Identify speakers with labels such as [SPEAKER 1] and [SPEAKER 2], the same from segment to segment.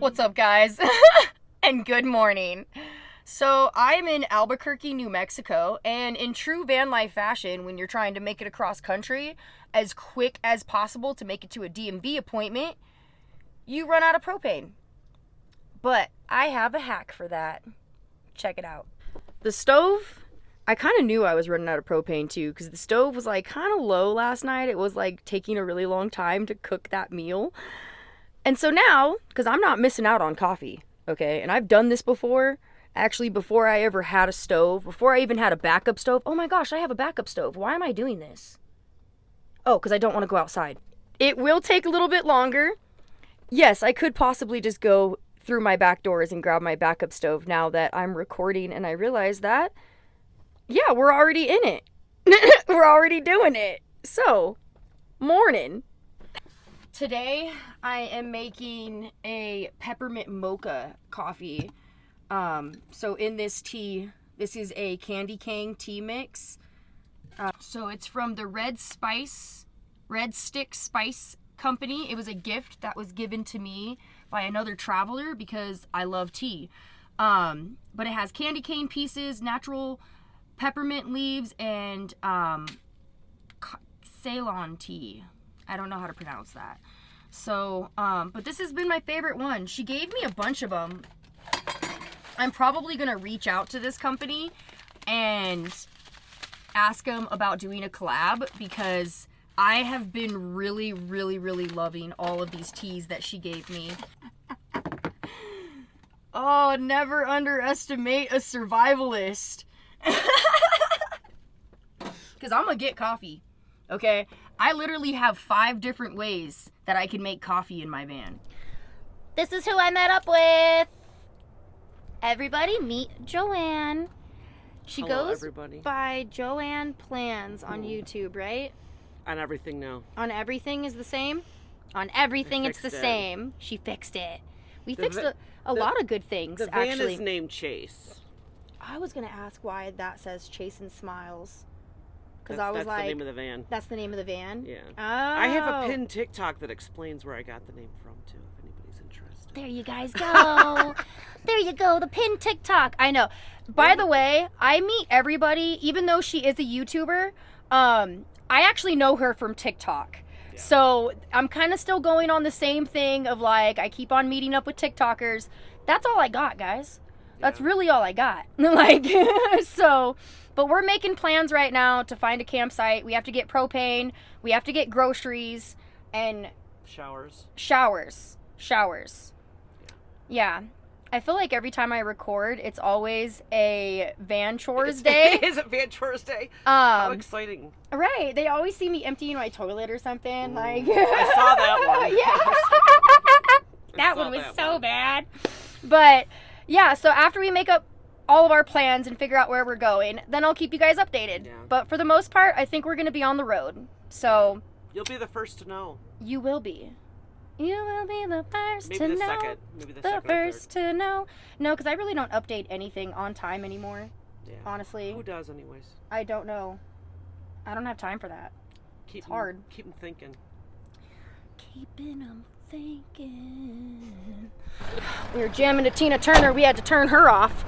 [SPEAKER 1] What's up, guys? And good morning. So I'm in Albuquerque, New Mexico, and in true van life fashion, when you're trying to make it across country as quick as possible to make it to a DMV appointment, you run out of propane. But I have a hack for that. Check it out. The stove, I kind of knew I was running out of propane too, because the stove was like kind of low last night. It was like taking a really long time to cook that meal. And so now, because I'm not missing out on coffee, okay, and I've done this before, actually before I ever had a stove, before I even had a backup stove. Oh my gosh, I have a backup stove. Why am I doing this? Oh, because I don't want to go outside. It will take a little bit longer. Yes, I could possibly just go through my back doors and grab my backup stove now that I'm recording, and I realize that, yeah, we're already in it. We're already doing it. So, morning. Today, I am making a peppermint mocha coffee. So in this tea, this is a candy cane tea mix. So it's from the Red Stick Spice Company. It was a gift that was given to me by another traveler because I love tea. But it has candy cane pieces, natural peppermint leaves, and Ceylon tea. I don't know how to pronounce that. So, but this has been my favorite one. She gave me a bunch of them. I'm probably going to reach out to this company and ask them about doing a collab because I have been really, really, really loving all of these teas that she gave me. Oh, never underestimate a survivalist. Because I'm going to get coffee, okay? I literally have 5 different ways that I can make coffee in my van. This is who I met up with. Everybody meet Joanne. She goes by Joanne Plans on YouTube, right?
[SPEAKER 2] On everything now.
[SPEAKER 1] On everything is the same? On everything it's the same. She fixed it. We fixed a lot of good things, actually.
[SPEAKER 2] The van is named Chase.
[SPEAKER 1] I was going to ask why that says Chase and Smiles. Because I was
[SPEAKER 2] that's
[SPEAKER 1] like,
[SPEAKER 2] the name of the van.
[SPEAKER 1] That's the name of the van?
[SPEAKER 2] Yeah.
[SPEAKER 1] Oh.
[SPEAKER 2] I have a pinned TikTok that explains where I got the name from, too, if anybody's interested.
[SPEAKER 1] There you guys go. There you go, the pinned TikTok. I know. By the way, I meet everybody, even though she is a YouTuber, I actually know her from TikTok. Yeah. So I'm kind of still going on the same thing of like, I keep on meeting up with TikTokers. That's all I got, guys. That's really all I got. Like, so... But we're making plans right now to find a campsite. We have to get propane. We have to get groceries and... Showers. Yeah. I feel like every time I record, it's always a van chores day.
[SPEAKER 2] It is a van chores day. How exciting.
[SPEAKER 1] Right. They always see me emptying my toilet or something. Like
[SPEAKER 2] I saw that one.
[SPEAKER 1] Yeah. That one was so bad. But, yeah, so after we make up all of our plans and figure out where we're going, then I'll keep you guys updated. Yeah. But for the most part, I think we're going to be on the road. So
[SPEAKER 2] you'll be the first to know.
[SPEAKER 1] You will be. You will be the first to know.
[SPEAKER 2] Maybe the second
[SPEAKER 1] the first to know. No, because I really don't update anything on time anymore. Yeah. Honestly.
[SPEAKER 2] Who does anyways?
[SPEAKER 1] I don't know. I don't have time for that. It's hard.
[SPEAKER 2] Keep them thinking.
[SPEAKER 1] Keeping them thinking. We were jamming to Tina Turner. We had to turn her off.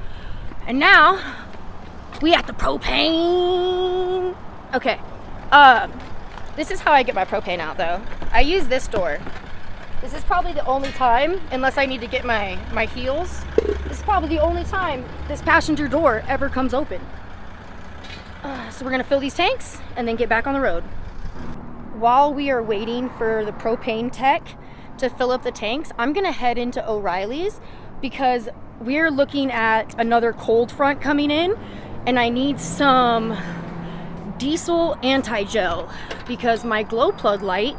[SPEAKER 1] And now, we at the propane. Okay, this is how I get my propane out, though. I use this door. This is probably the only time, unless I need to get my heels, this is probably the only time this passenger door ever comes open. So we're gonna fill these tanks and then get back on the road. While we are waiting for the propane tech to fill up the tanks, I'm gonna head into O'Reilly's because we're looking at another cold front coming in, and I need some diesel anti-gel because my glow plug light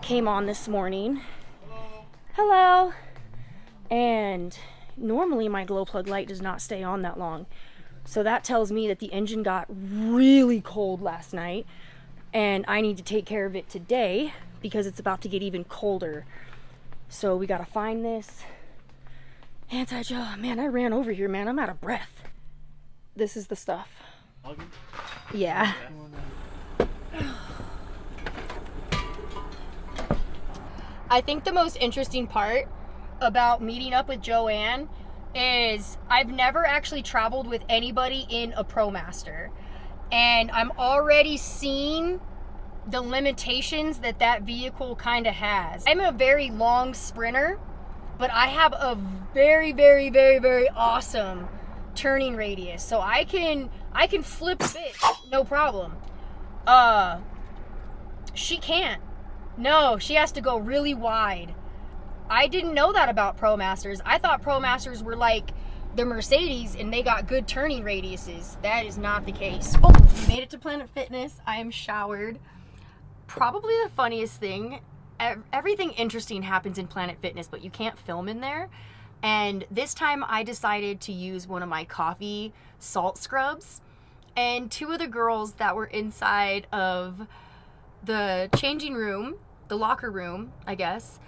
[SPEAKER 1] came on this morning. Hello. And normally my glow plug light does not stay on that long. So that tells me that the engine got really cold last night, and I need to take care of it today because it's about to get even colder. So we gotta find this anti-gel. Man, I ran over here, man. I'm out of breath. This is the stuff. Yeah. I think the most interesting part about meeting up with Joanne is I've never actually traveled with anybody in a ProMaster. And I'm already seeing the limitations that vehicle kind of has. I'm a very long sprinter, but I have a very, very, very, very awesome turning radius. So I can flip it, no problem. She can't. No, she has to go really wide. I didn't know that about ProMasters. I thought ProMasters were like the Mercedes and they got good turning radiuses. That is not the case. Oh, we made it to Planet Fitness. I am showered. Probably the funniest thing, everything interesting happens in Planet Fitness, but you can't film in there. And this time I decided to use one of my coffee salt scrubs. And two of the girls that were inside of the changing room, the locker room, I guess,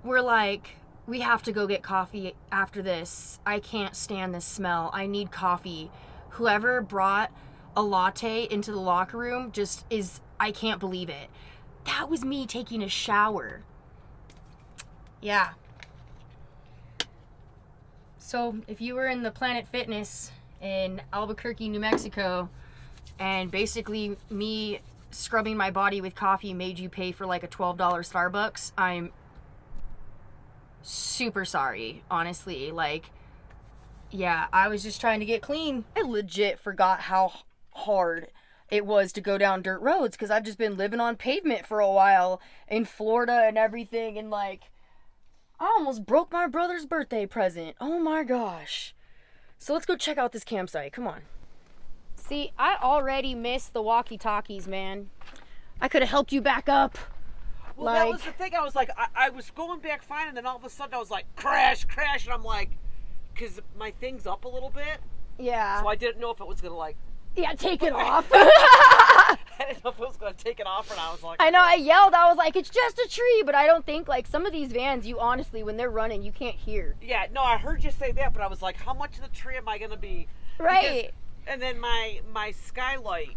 [SPEAKER 1] were like, we have to go get coffee after this. I can't stand this smell. I need coffee. Whoever brought a latte into the locker room just is, I can't believe it. That was me taking a shower. Yeah. So if you were in the Planet Fitness in Albuquerque, New Mexico, and basically me scrubbing my body with coffee made you pay for like a $12 Starbucks, I'm super sorry, honestly. Like, yeah, I was just trying to get clean. I legit forgot how hard it was to go down dirt roads because I've just been living on pavement for a while in Florida and everything, and like, I almost broke my brother's birthday present. Oh my gosh. So let's go check out this campsite. Come on. See, I already missed the walkie-talkies, man. I could have helped you back up.
[SPEAKER 2] Well, that was the thing. I was like, I was going back fine, and then all of a sudden I was like, crash, crash, and I'm like, because my thing's up a little bit.
[SPEAKER 1] Yeah.
[SPEAKER 2] So I didn't know if it was going to like...
[SPEAKER 1] Yeah, take it off.
[SPEAKER 2] I didn't know if it was going to take it off, and I was like...
[SPEAKER 1] I know, I yelled. I was like, it's just a tree, but I don't think, like, some of these vans, you honestly, when they're running, you can't hear.
[SPEAKER 2] Yeah, no, I heard you say that, but I was like, how much of the tree am I going to be?
[SPEAKER 1] Right.
[SPEAKER 2] Because, and then my skylight,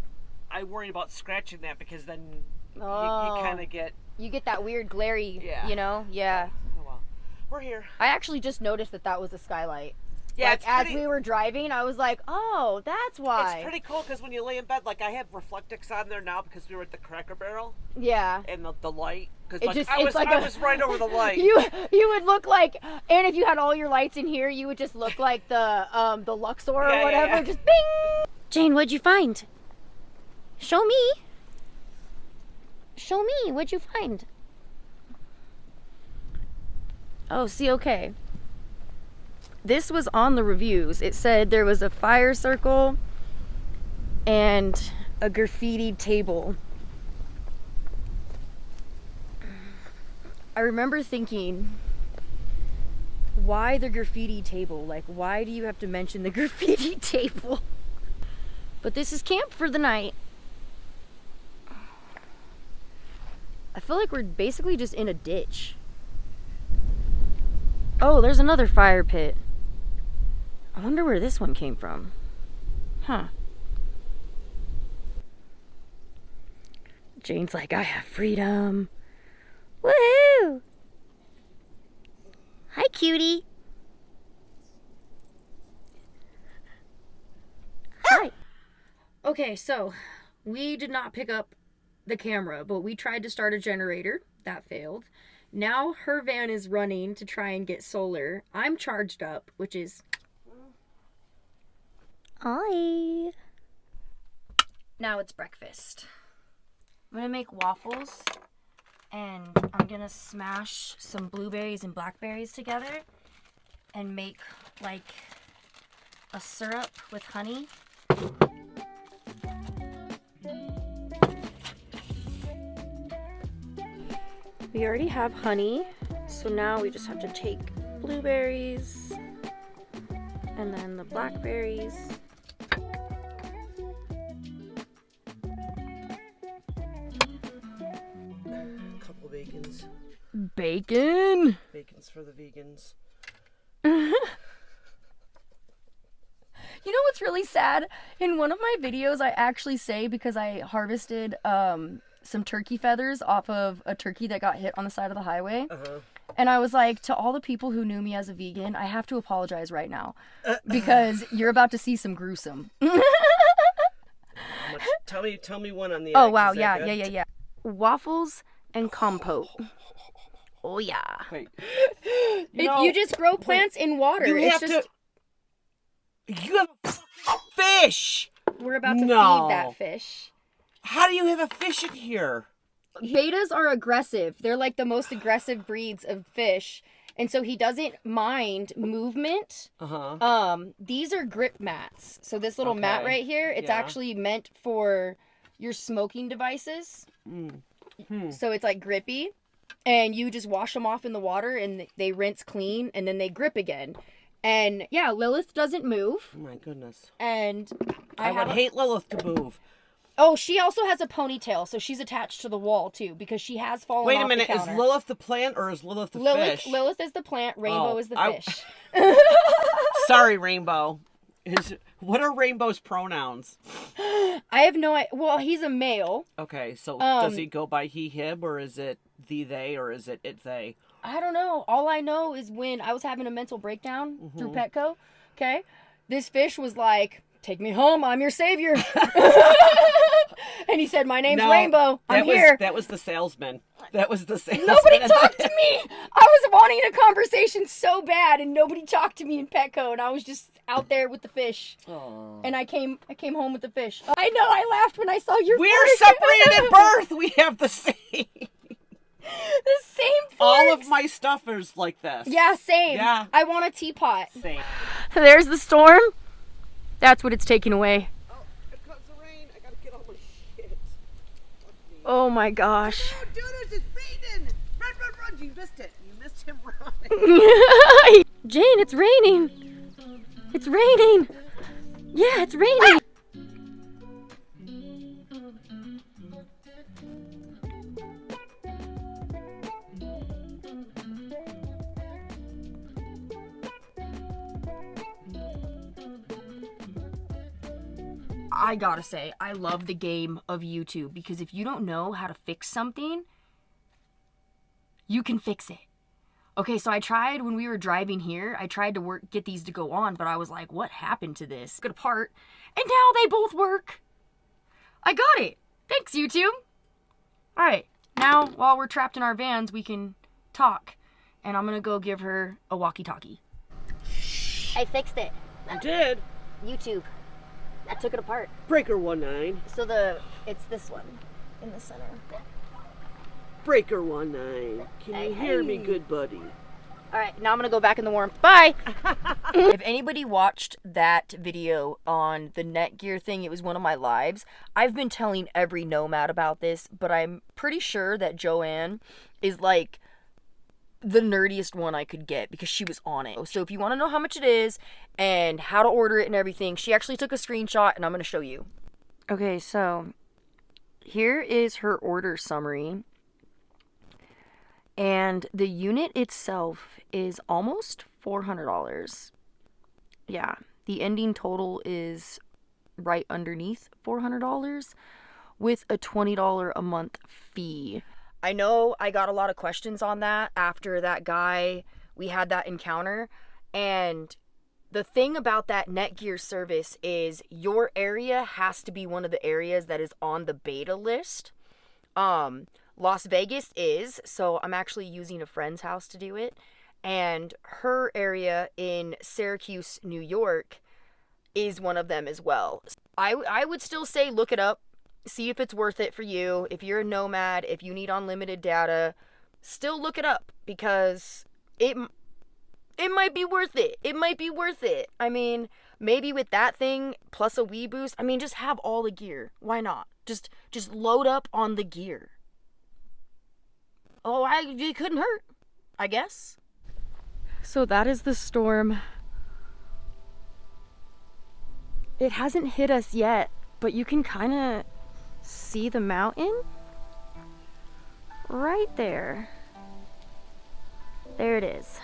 [SPEAKER 2] I worry about scratching that because then you kind of get...
[SPEAKER 1] You get that weird glary, you know? Yeah.
[SPEAKER 2] Oh, well. We're here.
[SPEAKER 1] I actually just noticed that was a skylight.
[SPEAKER 2] Yeah,
[SPEAKER 1] like, as we were driving, I was like, oh, that's why.
[SPEAKER 2] It's pretty cool because when you lay in bed, like I have Reflectix on there now because we were at the Cracker Barrel.
[SPEAKER 1] Yeah.
[SPEAKER 2] And the light, because
[SPEAKER 1] like,
[SPEAKER 2] I was right over the light.
[SPEAKER 1] You would look like, and if you had all your lights in here, you would just look like the Luxor or whatever. Just bing. Jane, what'd you find? Show me. Show me. What'd you find? Oh, see, okay. This was on the reviews. It said there was a fire circle and a graffitied table. I remember thinking, why the graffiti table? Like, why do you have to mention the graffiti table? But this is camp for the night. I feel like we're basically just in a ditch. Oh, there's another fire pit. I wonder where this one came from. Huh. Jane's like, I have freedom. Woohoo! Hi, cutie. Hi. Okay, so we did not pick up the camera, but we tried to start a generator. That failed. Now her van is running to try and get solar. I'm charged up, which is... Hi. Now it's breakfast. I'm gonna make waffles, and I'm gonna smash some blueberries and blackberries together and make like a syrup with honey. We already have honey, so now we just have to take blueberries and then the blackberries.
[SPEAKER 2] A couple of bacons.
[SPEAKER 1] Bacon?
[SPEAKER 2] Bacon's for the vegans.
[SPEAKER 1] You know what's really sad? In one of my videos, I actually say, because I harvested some turkey feathers off of a turkey that got hit on the side of the highway. And I was like, to all the people who knew me as a vegan, I have to apologize right now. Because you're about to see some gruesome.
[SPEAKER 2] Tell me one on the
[SPEAKER 1] Oh,
[SPEAKER 2] eggs.
[SPEAKER 1] wow.
[SPEAKER 2] Is that
[SPEAKER 1] Yeah,
[SPEAKER 2] good?
[SPEAKER 1] yeah. Waffles and compote. Oh, yeah.
[SPEAKER 2] Wait.
[SPEAKER 1] You just grow plants in water.
[SPEAKER 2] You
[SPEAKER 1] It's
[SPEAKER 2] have
[SPEAKER 1] just...
[SPEAKER 2] You have a fish!
[SPEAKER 1] We're about to feed that fish.
[SPEAKER 2] How do you have a fish in here?
[SPEAKER 1] Betas are aggressive. They're like the most aggressive breeds of fish. And so he doesn't mind movement. These are grip mats. So this little mat right here, it's actually meant for your smoking devices. So it's like grippy. And you just wash them off in the water and they rinse clean and then they grip again. And yeah, Lilith doesn't move.
[SPEAKER 2] Oh my goodness.
[SPEAKER 1] And
[SPEAKER 2] I would hate Lilith to move.
[SPEAKER 1] Oh, she also has a ponytail, so she's attached to the wall too because she has fallen off the counter. Wait a minute,
[SPEAKER 2] is Lilith the plant or is Lilith the fish?
[SPEAKER 1] Lilith is the plant, Rainbow is the fish.
[SPEAKER 2] Sorry, Rainbow. What are Rainbow's pronouns?
[SPEAKER 1] I have no idea. Well, he's a male.
[SPEAKER 2] Okay, so does he go by he, him, or is it the, they, or is it they?
[SPEAKER 1] I don't know. All I know is when I was having a mental breakdown through Petco, okay, this fish was like, take me home, I'm your savior. And he said, my name's Rainbow, I'm here.
[SPEAKER 2] That was the salesman.
[SPEAKER 1] Nobody talked to me. I was wanting a conversation so bad and nobody talked to me in Petco and I was just out there with the fish. Aww. And I came home with the fish. I know, I laughed when I saw your
[SPEAKER 2] We're separated at birth. We have the same.
[SPEAKER 1] The same forks.
[SPEAKER 2] All of my stuff is like this.
[SPEAKER 1] Yeah, same.
[SPEAKER 2] Yeah.
[SPEAKER 1] I want a teapot.
[SPEAKER 2] Same.
[SPEAKER 1] There's the storm. That's what it's taking away.
[SPEAKER 2] Oh, it comes the rain. I gotta get all my shit.
[SPEAKER 1] Oh my gosh.
[SPEAKER 2] Oh, dude, it's raining. Run. You missed it. You missed him running.
[SPEAKER 1] Jane, it's raining. It's raining. Yeah, it's raining. I gotta say, I love the game of YouTube because if you don't know how to fix something, you can fix it. Okay, so I tried when we were driving here, I tried to get these to go on, but I was like, what happened to this? Good apart, and now they both work. I got it. Thanks, YouTube. All right, now while we're trapped in our vans, we can talk, and I'm gonna go give her a walkie-talkie. I fixed it.
[SPEAKER 2] You did?
[SPEAKER 1] YouTube. I took it apart.
[SPEAKER 2] Breaker 19.
[SPEAKER 1] So it's this one in the center.
[SPEAKER 2] Breaker 19. Can you hear me, good buddy?
[SPEAKER 1] All right, now I'm gonna go back in the warmth. Bye. If anybody watched that video on the Netgear thing, it was one of my lives. I've been telling every nomad about this, but I'm pretty sure that Joanne is like the nerdiest one I could get because she was on it. So if you want to know how much it is and how to order it and everything, she actually took a screenshot and I'm going to show you. Okay, so here is her order summary. And the unit itself is almost $400. Yeah, the ending total is right underneath $400 with a $20 a month fee. I know I got a lot of questions on that after that guy, we had that encounter. And the thing about that Netgear service is your area has to be one of the areas that is on the beta list. Las Vegas is, so I'm actually using a friend's house to do it. And her area in Syracuse, New York is one of them as well. I would still say look it up. See if it's worth it for you. If you're a nomad, if you need unlimited data, still look it up because it might be worth it. It might be worth it. I mean, maybe with that thing plus a Wii boost, I mean, just have all the gear. Why not? Just load up on the gear. Oh, it couldn't hurt, I guess. So that is the storm. It hasn't hit us yet, but you can kind of see the mountain right there. There it is.